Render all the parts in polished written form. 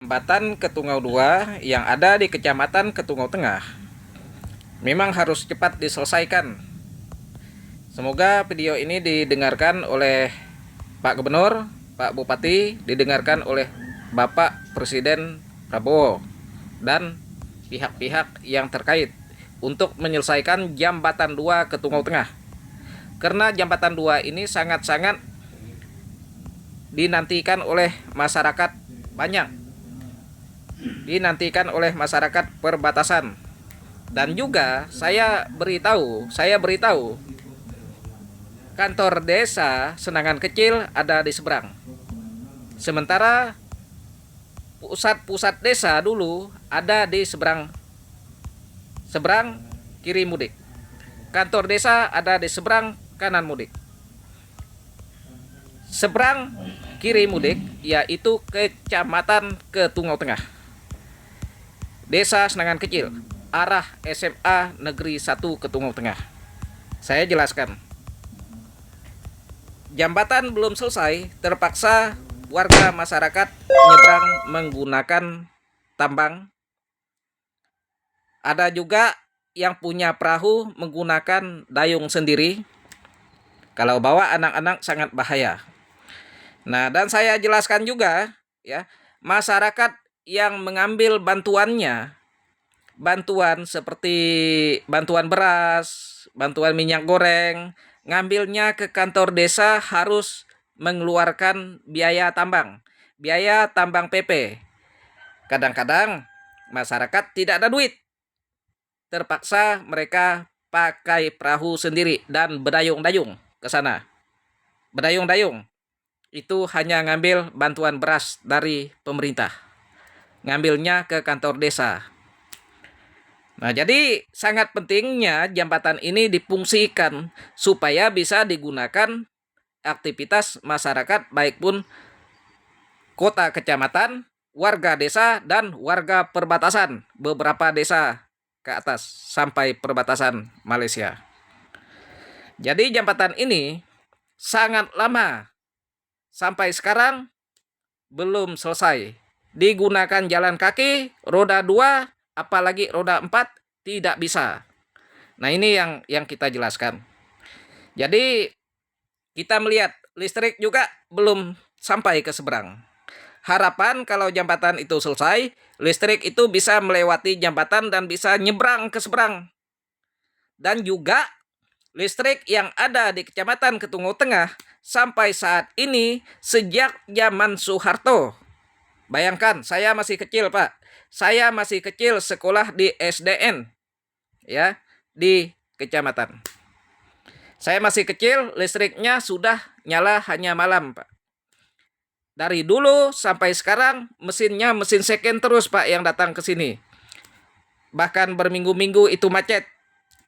Jembatan Ketungau 2 yang ada di Kecamatan Ketungau Tengah memang harus cepat diselesaikan. Semoga video ini didengarkan oleh Pak Gubernur, Pak Bupati, didengarkan oleh Bapak Presiden Prabowo dan pihak-pihak yang terkait untuk menyelesaikan Jembatan 2 Ketungau Tengah. Karena Jembatan 2 ini sangat-sangat dinantikan oleh masyarakat banyak. Dinantikan oleh masyarakat perbatasan. Dan juga saya beritahu kantor desa Senangan Kecil ada di seberang. Sementara pusat-pusat desa dulu ada di seberang kiri mudik. Kantor desa ada di seberang kanan mudik. Seberang kiri mudik yaitu Kecamatan Ketungau Tengah. Desa Senangan Kecil, arah SMA Negeri 1 Ketungau Tengah. Saya jelaskan. Jembatan belum selesai, terpaksa warga masyarakat nyebrang menggunakan tambang. Ada juga yang punya perahu menggunakan dayung sendiri. Kalau bawa anak-anak sangat bahaya. Nah, dan saya jelaskan juga ya, masyarakat yang mengambil bantuan seperti bantuan beras, bantuan minyak goreng, ngambilnya ke kantor desa harus mengeluarkan biaya tambang PP. Kadang-kadang masyarakat tidak ada duit, terpaksa mereka pakai perahu sendiri dan berdayung-dayung ke sana. Berdayung-dayung itu hanya ngambil bantuan beras dari pemerintah, ngambilnya ke kantor desa. Nah, jadi sangat pentingnya jembatan ini difungsikan supaya bisa digunakan aktivitas masyarakat, baik pun kota kecamatan, warga desa, dan warga perbatasan, beberapa desa ke atas sampai perbatasan Malaysia. Jadi jembatan ini sangat lama, sampai sekarang belum selesai. Digunakan jalan kaki, roda 2, apalagi roda 4 tidak bisa. Nah, ini yang kita jelaskan. Jadi kita melihat listrik juga belum sampai ke seberang. Harapan kalau jembatan itu selesai, listrik itu bisa melewati jembatan dan bisa nyebrang ke seberang. Dan juga listrik yang ada di Kecamatan Ketungau Tengah sampai saat ini sejak zaman Soeharto. Bayangkan, saya masih kecil, Pak. Saya masih kecil sekolah di SDN, ya, di kecamatan. Saya masih kecil, listriknya sudah nyala hanya malam, Pak. Dari dulu sampai sekarang mesinnya mesin second terus, Pak, yang datang ke sini. Bahkan berminggu-minggu itu macet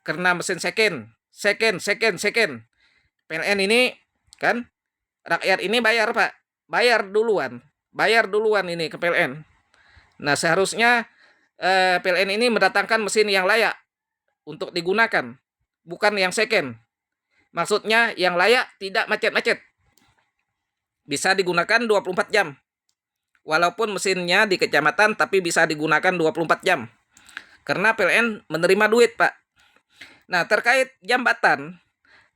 karena mesin second. PLN ini kan rakyat ini bayar, Pak. Bayar duluan ini ke PLN. Nah, seharusnya PLN ini mendatangkan mesin yang layak untuk digunakan, bukan yang second. Maksudnya yang layak, tidak macet-macet. Bisa digunakan 24 jam. Walaupun mesinnya di kecamatan, tapi bisa digunakan 24 jam. Karena PLN menerima duit, Pak. Nah, terkait jembatan,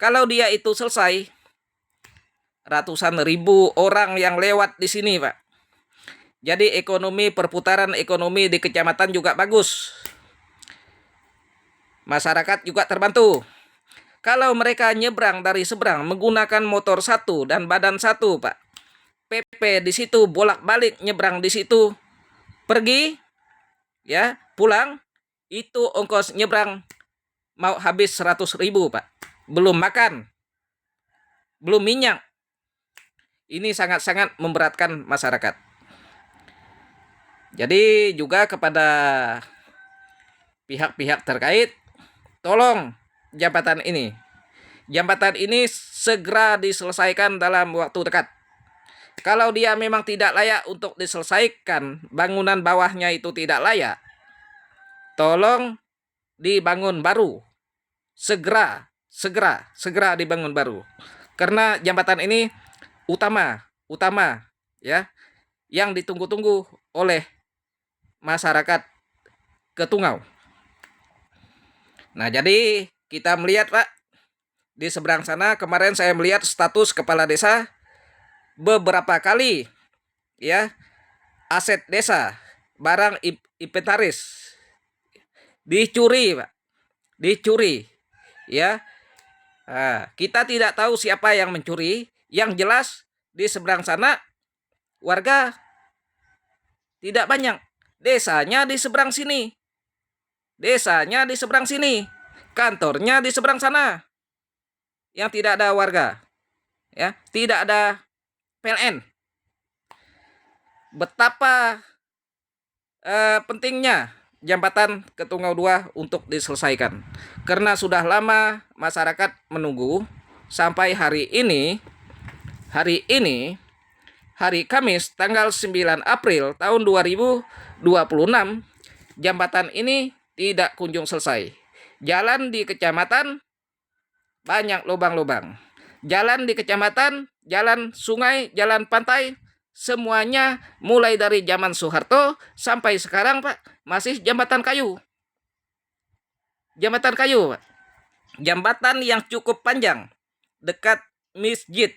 kalau dia itu selesai, ratusan ribu orang yang lewat di sini, Pak. Jadi perputaran ekonomi di kecamatan juga bagus. Masyarakat juga terbantu. Kalau mereka nyebrang dari seberang menggunakan motor satu dan badan satu, Pak. PP di situ bolak-balik nyebrang di situ, pergi, ya, pulang, itu ongkos nyebrang mau habis 100.000, Pak. Belum makan, belum minyak. Ini sangat-sangat memberatkan masyarakat. Jadi juga kepada pihak-pihak terkait, tolong jembatan ini segera diselesaikan dalam waktu dekat. Kalau dia memang tidak layak untuk diselesaikan, bangunan bawahnya itu tidak layak, tolong dibangun baru. Segera dibangun baru. Karena jembatan ini utama ya, yang ditunggu-tunggu oleh masyarakat Ketungau. Nah, jadi kita melihat Pak, di seberang sana kemarin saya melihat status kepala desa beberapa kali ya, aset desa, barang inventaris dicuri Pak, dicuri ya. Nah, kita tidak tahu siapa yang mencuri, yang jelas di seberang sana warga tidak banyak, desanya di seberang sini, desanya di seberang sini, kantornya di seberang sana, yang tidak ada warga ya, tidak ada PLN. Betapa pentingnya jembatan Ketungau 2 untuk diselesaikan, karena sudah lama masyarakat menunggu sampai hari ini, hari Kamis tanggal 9 April tahun 2026, jembatan ini tidak kunjung selesai. Jalan di kecamatan banyak lubang-lubang. Jalan di kecamatan, jalan sungai, jalan pantai, semuanya mulai dari zaman Soeharto sampai sekarang Pak, masih jembatan kayu. Jembatan kayu Pak. Jembatan yang cukup panjang dekat masjid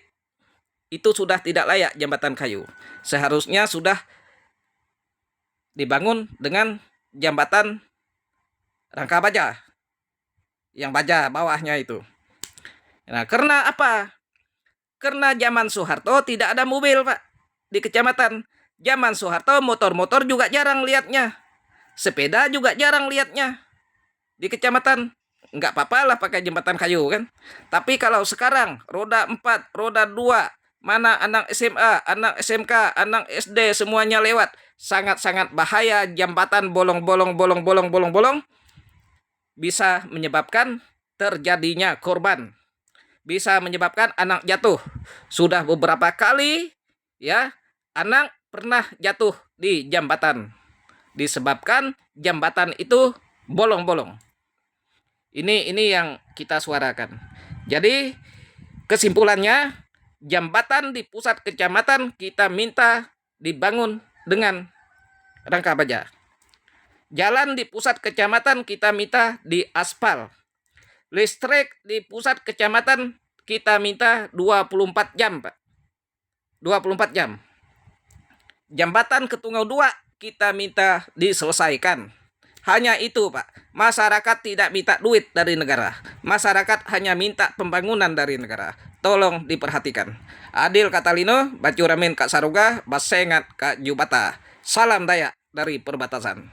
itu sudah tidak layak jembatan kayu. Seharusnya sudah dibangun dengan jembatan rangka baja, yang baja bawahnya itu. Nah, karena apa? Karena zaman Soeharto tidak ada mobil Pak di kecamatan. Zaman Soeharto motor-motor juga jarang lihatnya, sepeda juga jarang lihatnya di kecamatan. Nggak apa-apa lah pakai jembatan kayu kan. Tapi kalau sekarang roda 4, roda 2, mana anak SMA, anak SMK, anak SD semuanya lewat, sangat-sangat bahaya. Jembatan bolong-bolong, bisa menyebabkan terjadinya korban, bisa menyebabkan anak jatuh. Sudah beberapa kali ya, anak pernah jatuh di jembatan disebabkan jembatan itu bolong-bolong. Ini yang kita suarakan. Jadi kesimpulannya, jembatan di pusat kecamatan kita minta dibangun dengan rangka baja. Jalan di pusat kecamatan kita minta di aspal. Listrik di pusat kecamatan kita minta 24 jam, Pak. 24 jam. Jembatan Ketungau 2 kita minta diselesaikan. Hanya itu, Pak. Masyarakat tidak minta duit dari negara. Masyarakat hanya minta pembangunan dari negara. Tolong diperhatikan. Adil Katalino, Bacuramin Kak Saruga, Basengat Kak Jubata. Salam Dayak dari perbatasan.